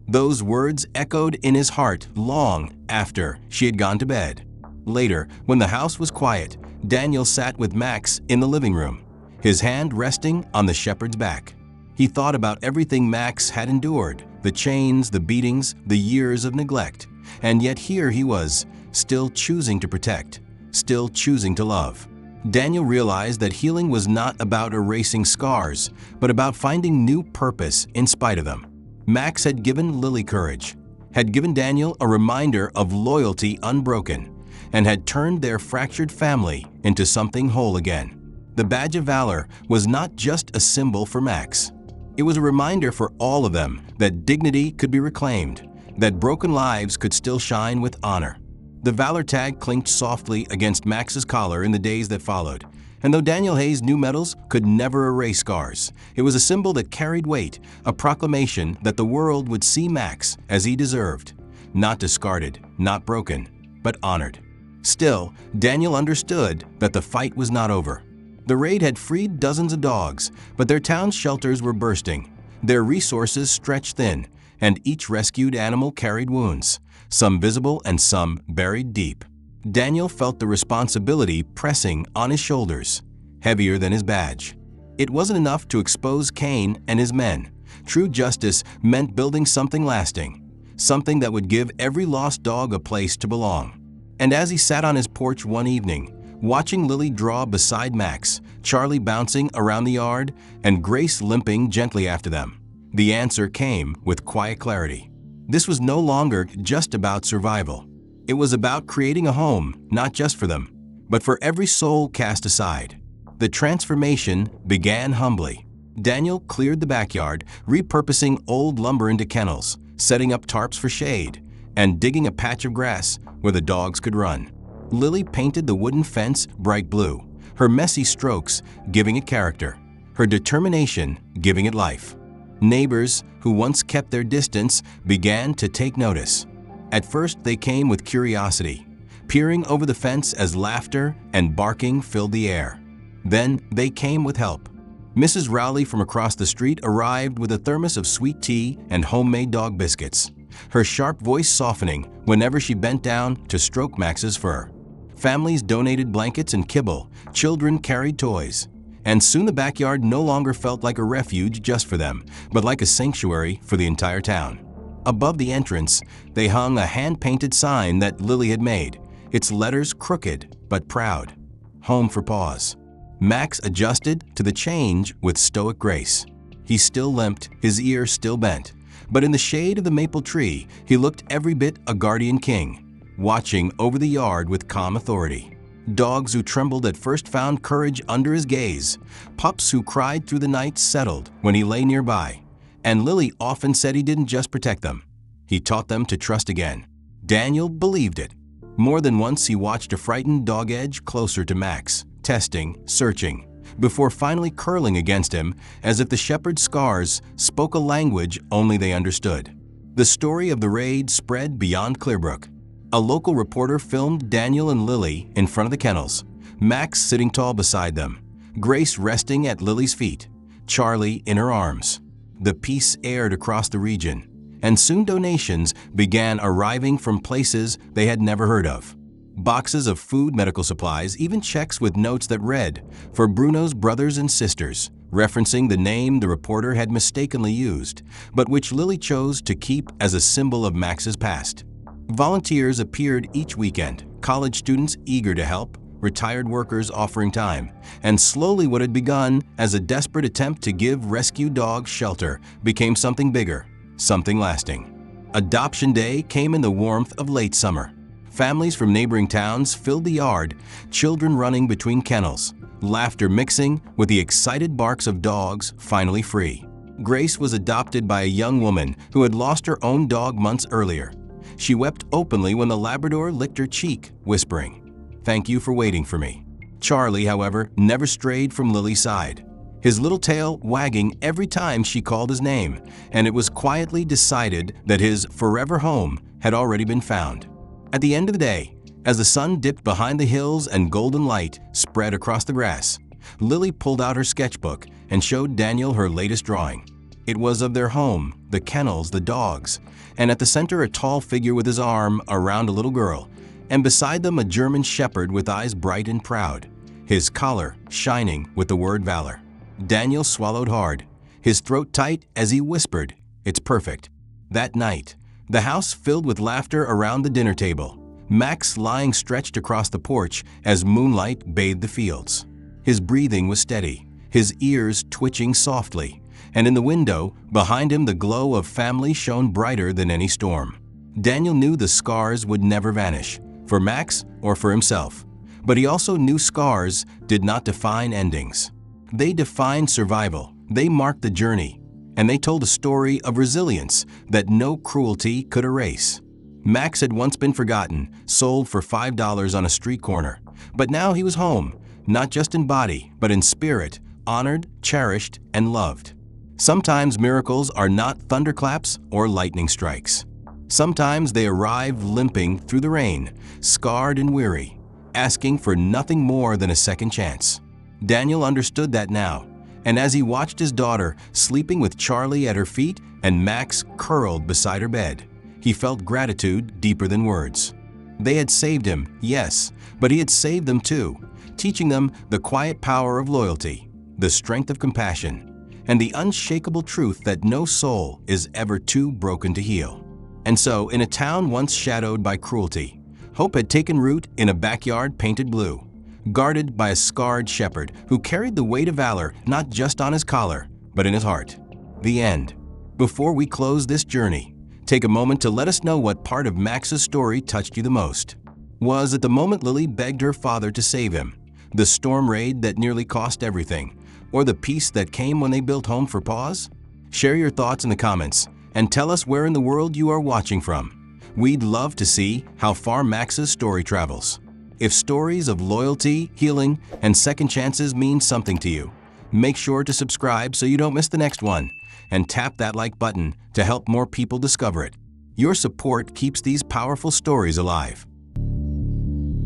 Those words echoed in his heart long after she had gone to bed. Later, when the house was quiet, Daniel sat with Max in the living room, his hand resting on the shepherd's back. He thought about everything Max had endured, the chains, the beatings, the years of neglect, and yet here he was, still choosing to protect, still choosing to love. Daniel realized that healing was not about erasing scars, but about finding new purpose in spite of them. Max had given Lily courage, had given Daniel a reminder of loyalty unbroken, and had turned their fractured family into something whole again. The badge of valor was not just a symbol for Max. It was a reminder for all of them that dignity could be reclaimed, that broken lives could still shine with honor. The valor tag clinked softly against Max's collar in the days that followed, and though Daniel Hayes' new medals could never erase scars, it was a symbol that carried weight, a proclamation that the world would see Max as he deserved, not discarded, not broken, but honored. Still, Daniel understood that the fight was not over. The raid had freed dozens of dogs, but their town's shelters were bursting, their resources stretched thin, and each rescued animal carried wounds, some visible and some buried deep. Daniel felt the responsibility pressing on his shoulders, heavier than his badge. It wasn't enough to expose Cain and his men. True justice meant building something lasting, something that would give every lost dog a place to belong. And as he sat on his porch one evening, watching Lily draw beside Max, Charlie bouncing around the yard, and Grace limping gently after them, the answer came with quiet clarity. This was no longer just about survival. It was about creating a home, not just for them, but for every soul cast aside. The transformation began humbly. Daniel cleared the backyard, repurposing old lumber into kennels, setting up tarps for shade, and digging a patch of grass where the dogs could run. Lily painted the wooden fence bright blue, her messy strokes giving it character, her determination giving it life. Neighbors who once kept their distance began to take notice. At first, they came with curiosity, peering over the fence as laughter and barking filled the air. Then they came with help. Mrs. Rowley from across the street arrived with a thermos of sweet tea and homemade dog biscuits, her sharp voice softening whenever she bent down to stroke Max's fur. Families donated blankets and kibble, children carried toys, and soon the backyard no longer felt like a refuge just for them, but like a sanctuary for the entire town. Above the entrance, they hung a hand-painted sign that Lily had made, its letters crooked but proud. Home for Paws. Max adjusted to the change with stoic grace. He still limped, his ear still bent, but in the shade of the maple tree, he looked every bit a guardian king, watching over the yard with calm authority. Dogs who trembled at first found courage under his gaze. Pups who cried through the night settled when he lay nearby. And Lily often said he didn't just protect them. He taught them to trust again. Daniel believed it. More than once he watched a frightened dog edge closer to Max, testing, searching, before finally curling against him as if the shepherd's scars spoke a language only they understood. The story of the raid spread beyond Clearbrook. A local reporter filmed Daniel and Lily in front of the kennels, Max sitting tall beside them, Grace resting at Lily's feet, Charlie in her arms. The peace aired across the region, and soon donations began arriving from places they had never heard of. Boxes of food, medical supplies, even checks with notes that read, "For Bruno's brothers and sisters," referencing the name the reporter had mistakenly used, but which Lily chose to keep as a symbol of Max's past. Volunteers appeared each weekend, college students eager to help, retired workers offering time, and slowly what had begun as a desperate attempt to give rescued dogs shelter became something bigger, something lasting. Adoption Day came in the warmth of late summer. Families from neighboring towns filled the yard, children running between kennels, laughter mixing with the excited barks of dogs finally free. Grace was adopted by a young woman who had lost her own dog months earlier. She wept openly when the Labrador licked her cheek, whispering, "Thank you for waiting for me." Charlie, however, never strayed from Lily's side, his little tail wagging every time she called his name, and it was quietly decided that his forever home had already been found. At the end of the day, as the sun dipped behind the hills and golden light spread across the grass, Lily pulled out her sketchbook and showed Daniel her latest drawing. It was of their home, the kennels, the dogs, and at the center a tall figure with his arm around a little girl, and beside them a German shepherd with eyes bright and proud, his collar shining with the word valor. Daniel swallowed hard, his throat tight as he whispered, "It's perfect." That night, the house filled with laughter around the dinner table, Max lying stretched across the porch as moonlight bathed the fields. His breathing was steady, his ears twitching softly, and in the window, behind him the glow of family shone brighter than any storm. Daniel knew the scars would never vanish, for Max or for himself. But he also knew scars did not define endings. They defined survival, they marked the journey, and they told a story of resilience that no cruelty could erase. Max had once been forgotten, sold for $5 on a street corner, but now he was home, not just in body, but in spirit, honored, cherished, and loved. Sometimes miracles are not thunderclaps or lightning strikes. Sometimes they arrive limping through the rain, scarred and weary, asking for nothing more than a second chance. Daniel understood that now, and as he watched his daughter sleeping with Charlie at her feet and Max curled beside her bed, he felt gratitude deeper than words. They had saved him, yes, but he had saved them too, teaching them the quiet power of loyalty, the strength of compassion, and the unshakable truth that no soul is ever too broken to heal. And so, in a town once shadowed by cruelty, hope had taken root in a backyard painted blue, guarded by a scarred shepherd who carried the weight of valor not just on his collar, but in his heart. The end. Before we close this journey, take a moment to let us know what part of Max's story touched you the most. Was it the moment Lily begged her father to save him, the storm raid that nearly cost everything, or the peace that came when they built home for Paws? Share your thoughts in the comments and tell us where in the world you are watching from. We'd love to see how far Max's story travels. If stories of loyalty, healing, and second chances mean something to you, make sure to subscribe so you don't miss the next one, and tap that like button to help more people discover it. Your support keeps these powerful stories alive.